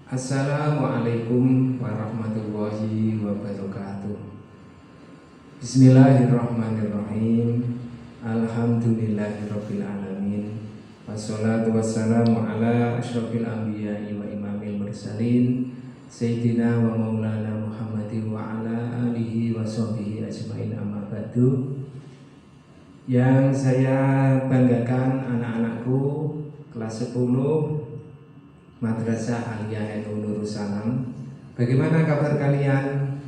Assalamualaikum warahmatullahi wabarakatuh. Bismillahirrahmanirrahim. Alhamdulillahirabbil alamin. Wassalatu wassalamu ala asyrofil anbiya'i wa imamil mursalin Sayyidina wa maulana Muhammadin wa ala alihi wa sahbihi ajmain, amma ba'du. Yang saya banggakan anak-anakku kelas 10 Madrasah Aliyah NU Nurul Salam. Bagaimana kabar kalian?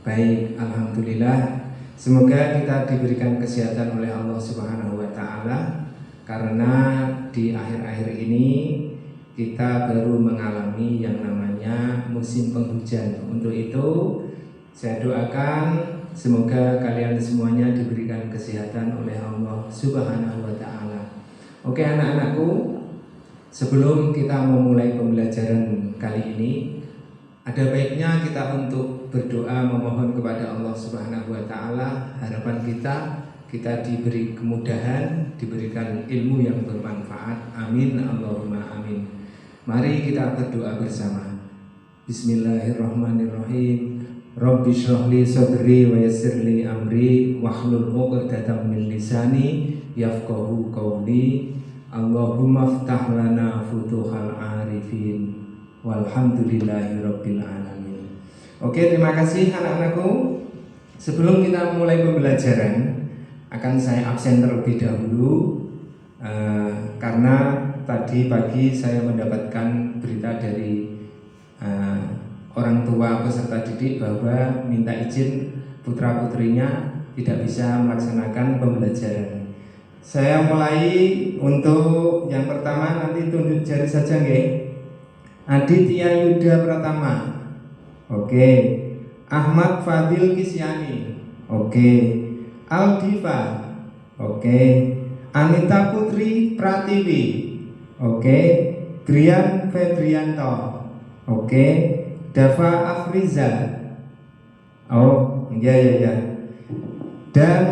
Baik, alhamdulillah. Semoga kita diberikan kesehatan oleh Allah Subhanahu wa taala, karena di akhir-akhir ini kita baru mengalami yang namanya musim penghujan. Untuk itu saya doakan semoga kalian semuanya diberikan kesehatan oleh Allah Subhanahu wa taala. Oke anak-anakku, sebelum kita memulai pembelajaran kali ini, ada baiknya kita untuk berdoa memohon kepada Allah Subhanahu wa taala. Harapan kita diberi kemudahan, diberikan ilmu yang bermanfaat. Amin Allahumma amin. Mari kita berdoa bersama. Bismillahirrahmanirrahim. Rabbi shrahli sadri wa yassirli amri wahlul 'uqdatam min lisani yafqahu qawli. Allahumma ftah lana futuhal arifin walhamdulillahi rabbil alamin. Oke, terima kasih anak-anakku. Sebelum kita mulai pembelajaran, akan saya absen terlebih dahulu karena tadi pagi saya mendapatkan berita dari orang tua peserta didik bahwa minta izin putra-putrinya tidak bisa melaksanakan pembelajaran. Saya mulai untuk yang pertama, nanti tunjuk jari saja nggih. Aditya Yuda Pratama. Oke. Ahmad Fadil Kisyani. Oke. Aldiva. Oke. Anita Putri Pratiwi. Oke. Grian Febrianto. Oke. Dava Afriza. Oh, ya. Dan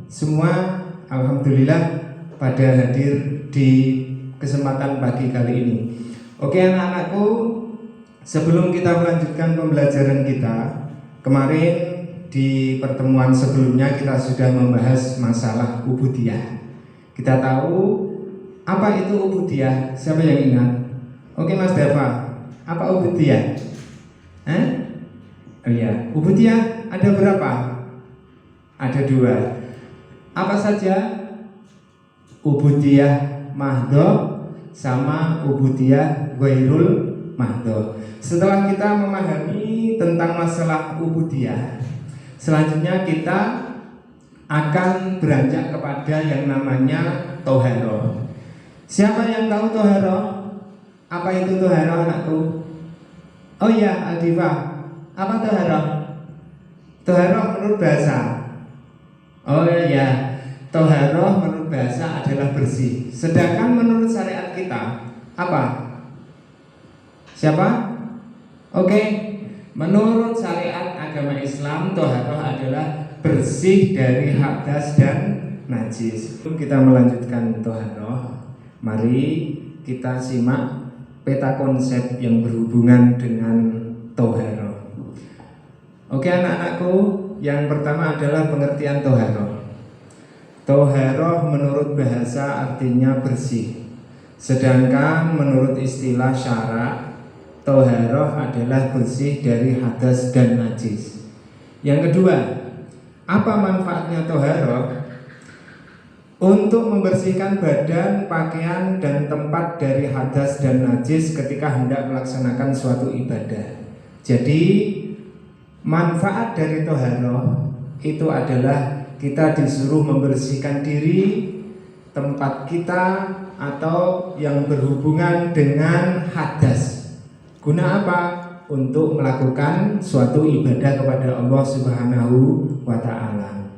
semua alhamdulillah pada hadir di kesempatan pagi kali ini. Oke anak-anakku, sebelum kita melanjutkan pembelajaran kita, kemarin di pertemuan sebelumnya kita sudah membahas masalah ubudiyah. Kita tahu apa itu ubudiyah? Siapa yang ingat? Oke Mas Dava, apa ubudiyah? Oh iya, ubudiyah ada berapa? Ada 2. Apa saja? Ubudiyah mahdhah sama ubudiyah ghairul mahdhah. Setelah kita memahami tentang masalah ubudiyah, selanjutnya kita akan beranjak kepada yang namanya toharoh. Siapa yang tahu toharoh? Apa itu toharoh anakku? Oh iya Adifa, apa toharoh? Toharoh menurut bahasa. Oh iya, toharoh menurut bahasa adalah bersih. Sedangkan menurut syariat kita apa? Siapa? Oke, menurut syariat agama Islam, toharoh adalah bersih dari hadas dan najis. Sebelum kita melanjutkan toharoh, mari kita simak peta konsep yang berhubungan dengan toharoh. Oke anak-anakku, yang pertama adalah pengertian toharoh. Toharoh menurut bahasa artinya bersih. Sedangkan menurut istilah syara, toharoh adalah bersih dari hadas dan najis. Yang kedua, apa manfaatnya toharoh? Untuk membersihkan badan, pakaian, dan tempat dari hadas dan najis ketika hendak melaksanakan suatu ibadah. Jadi manfaat dari toharoh itu adalah kita disuruh membersihkan diri, tempat kita, atau yang berhubungan dengan hadas. Guna apa? Untuk melakukan suatu ibadah kepada Allah Subhanahu wa ta'ala.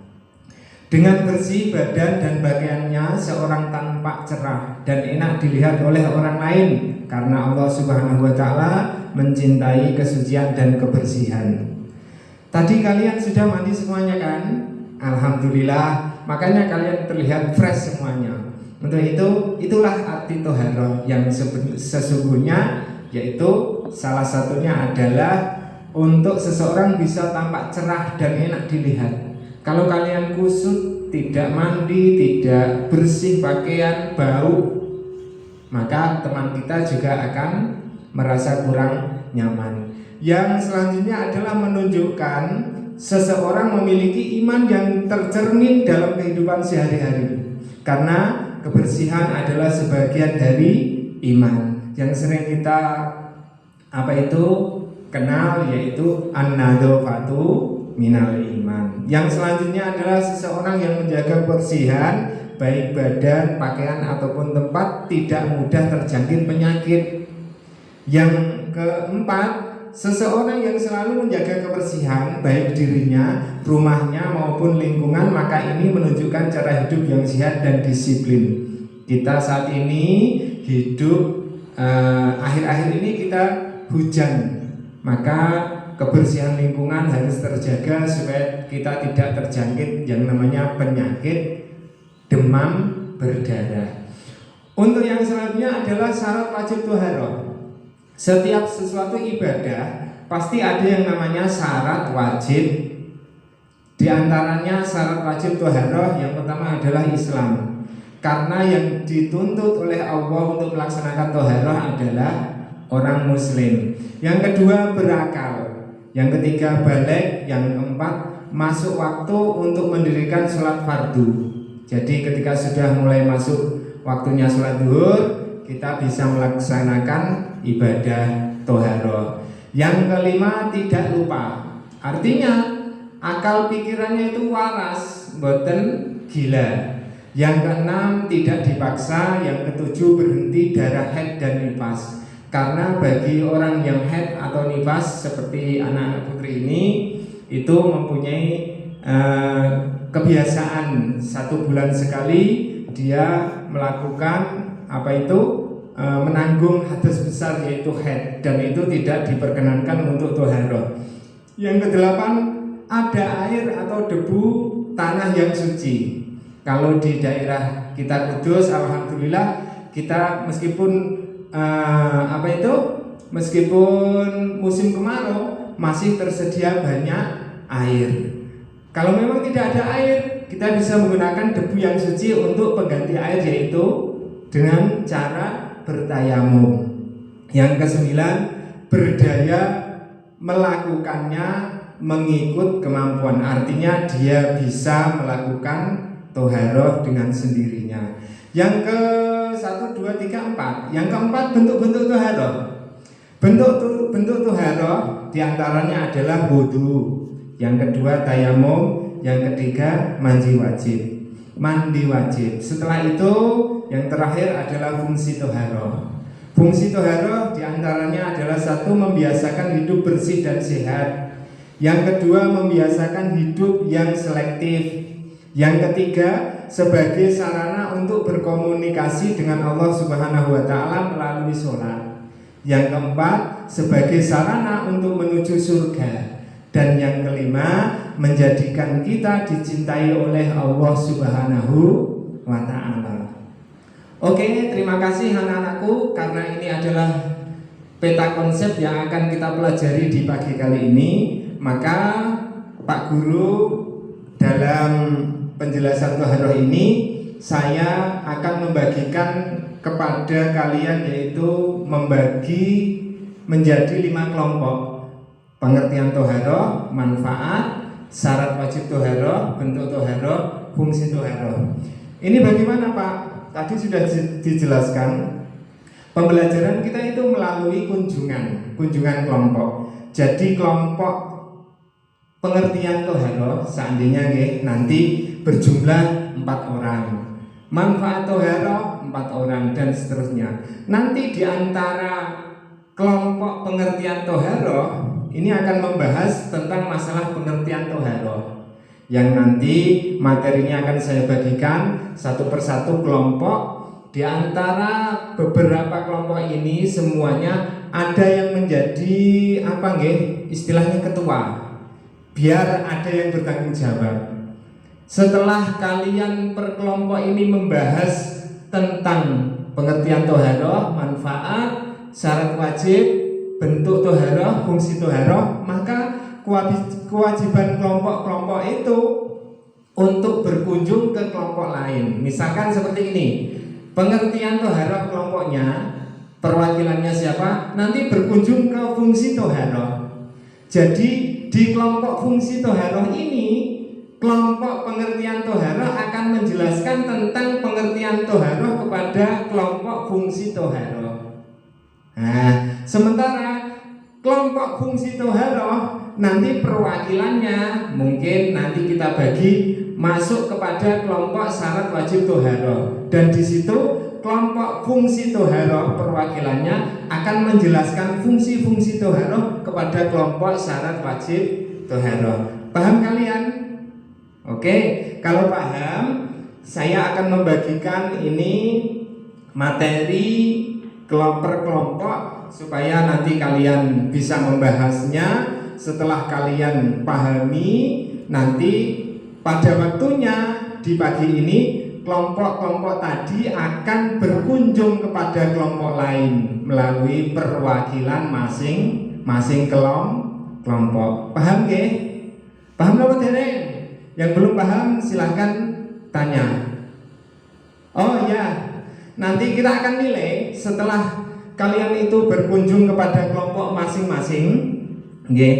Dengan bersih badan dan pakaiannya, seorang tampak cerah dan enak dilihat oleh orang lain, karena Allah Subhanahu wa ta'ala mencintai kesucian dan kebersihan. Tadi kalian sudah mandi semuanya kan? Alhamdulillah, makanya kalian terlihat fresh semuanya. Untuk itu, itulah arti toharoh yang sesungguhnya yaitu salah satunya adalah untuk seseorang bisa tampak cerah dan enak dilihat. Kalau kalian kusut, tidak mandi, tidak bersih pakaian, bau, maka teman kita juga akan merasa kurang nyaman. Yang selanjutnya adalah menunjukkan seseorang memiliki iman yang tercermin dalam kehidupan sehari-hari. Karena kebersihan adalah sebagian dari iman. Yang sering kita kenal yaitu an-nadzafatu minal iman. Yang selanjutnya adalah seseorang yang menjaga kebersihan baik badan, pakaian ataupun tempat tidak mudah terjangkit penyakit. Yang keempat, seseorang yang selalu menjaga kebersihan baik dirinya, rumahnya maupun lingkungan, maka ini menunjukkan cara hidup yang sehat dan disiplin. Kita saat ini hidup akhir-akhir ini kita hujan, maka kebersihan lingkungan harus terjaga supaya kita tidak terjangkit yang namanya penyakit demam berdarah. Untuk yang selanjutnya adalah syarat wajib thaharah. Setiap sesuatu ibadah pasti ada yang namanya syarat wajib. Di antaranya syarat wajib thaharah yang pertama adalah Islam. Karena yang dituntut oleh Allah untuk melaksanakan thaharah adalah orang muslim. Yang kedua berakal. Yang ketiga balik. Yang keempat masuk waktu untuk mendirikan sholat fardu. Jadi ketika sudah mulai masuk waktunya sholat zuhur, kita bisa melaksanakan ibadah thaharah. Yang kelima tidak lupa. Artinya akal pikirannya itu waras, boten gila. Yang keenam tidak dipaksa. Yang ketujuh berhenti darah haid dan nifas. Karena bagi orang yang haid atau nifas seperti anak-anak putri ini itu mempunyai kebiasaan 1 bulan sekali dia melakukan menanggung hadas besar yaitu haid, dan itu tidak diperkenankan untuk thaharah. Yang kedelapan ada air atau debu tanah yang suci. Kalau di daerah kita Kudus, alhamdulillah kita meskipun meskipun musim kemarau masih tersedia banyak air. Kalau memang tidak ada air, kita bisa menggunakan debu yang suci untuk pengganti air, yaitu dengan cara bertayamum. Yang kesembilan, berdaya melakukannya mengikut kemampuan. Artinya dia bisa melakukan thaharah dengan sendirinya. Yang ke 1, 2, 3, 4. Yang keempat bentuk-bentuk thaharah. Bentuk thaharah diantaranya adalah wudu. Yang kedua tayamum. Yang ketiga mandi wajib. Setelah itu yang terakhir adalah fungsi thaharah. Fungsi thaharah diantaranya adalah 1, membiasakan hidup bersih dan sehat. Yang kedua membiasakan hidup yang selektif. Yang ketiga sebagai sarana untuk berkomunikasi dengan Allah Subhanahu wa taala melalui sholat. Yang keempat sebagai sarana untuk menuju surga. Dan yang kelima menjadikan kita dicintai oleh Allah Subhanahu wa taala. Oke, terima kasih anak-anakku, karena ini adalah peta konsep yang akan kita pelajari di pagi kali ini. Maka Pak Guru dalam penjelasan thaharah ini saya akan membagikan kepada kalian, yaitu membagi menjadi 5 kelompok. Pengertian thaharah, manfaat, syarat wajib thaharah, bentuk thaharah, fungsi thaharah. Ini bagaimana Pak? Tadi sudah dijelaskan. Pembelajaran kita itu melalui kunjungan kelompok. Jadi kelompok pengertian thaharah seandainya nanti berjumlah 4 orang. Manfaat thaharah 4 orang dan seterusnya. Nanti di antara kelompok pengertian thaharah ini akan membahas tentang masalah pengertian thaharah, yang nanti materinya akan saya bagikan satu persatu kelompok. Di antara beberapa kelompok ini semuanya ada yang menjadi istilahnya ketua, biar ada yang bertanggung jawab. Setelah kalian per kelompok ini membahas tentang pengertian thaharah, manfaat, syarat wajib, bentuk toharoh, fungsi toharoh, maka kewajiban kelompok-kelompok itu untuk berkunjung ke kelompok lain. Misalkan seperti ini, pengertian toharoh kelompoknya, perwakilannya siapa? Nanti berkunjung ke fungsi toharoh. Jadi di kelompok fungsi toharoh ini, kelompok pengertian toharoh akan menjelaskan tentang pengertian toharoh kepada kelompok fungsi toharoh. Nah, sementara kelompok fungsi toharoh nanti perwakilannya mungkin nanti kita bagi masuk kepada kelompok syarat wajib toharoh, dan di situ kelompok fungsi toharoh perwakilannya akan menjelaskan fungsi-fungsi toharoh kepada kelompok syarat wajib toharoh. Paham kalian? Oke, kalau paham, saya akan membagikan ini materi per kelompok supaya nanti kalian bisa membahasnya. Setelah kalian pahami, nanti pada waktunya di pagi ini kelompok-kelompok tadi akan berkunjung kepada kelompok lain melalui perwakilan masing-masing kelompok. Paham nggih? Paham apa dereng? Yang belum paham silahkan tanya. Oh ya, nanti kita akan nilai setelah kalian itu berkunjung kepada kelompok masing-masing. Nggih,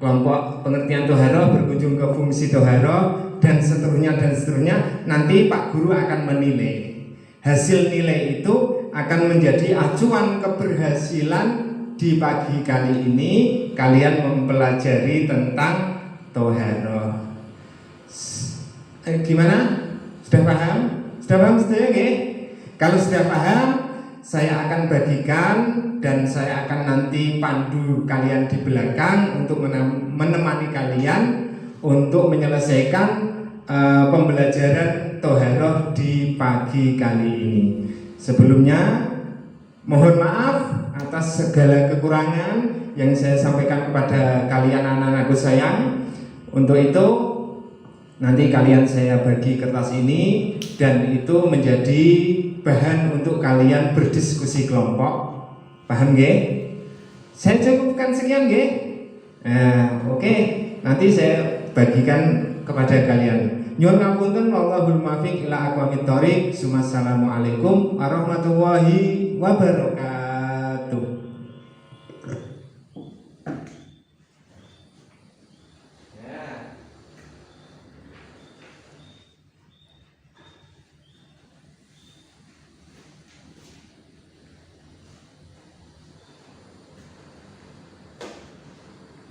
kelompok pengertian toharoh berkunjung ke fungsi toharoh dan seterusnya, nanti Pak Guru akan menilai. Hasil nilai itu akan menjadi acuan keberhasilan di pagi kali ini kalian mempelajari tentang toharoh. Gimana? Sudah paham? Sudah paham sudah nggih? Kalau sudah paham, saya akan bagikan dan saya akan nanti pandu kalian di belakang untuk menemani kalian untuk menyelesaikan pembelajaran toharoh di pagi kali ini. Sebelumnya mohon maaf atas segala kekurangan yang saya sampaikan kepada kalian anak-anakku sayang. Untuk itu nanti kalian saya bagi kertas ini dan itu menjadi bahan untuk kalian berdiskusi kelompok. Paham nggih? Saya cukupkan sekian nggih? Oke. Nanti saya bagikan kepada kalian. Nyuwun ngapunten, wallahul muwaffiq ila aqwamit thoriq. Assalamualaikum warahmatullahi wabarakatuh.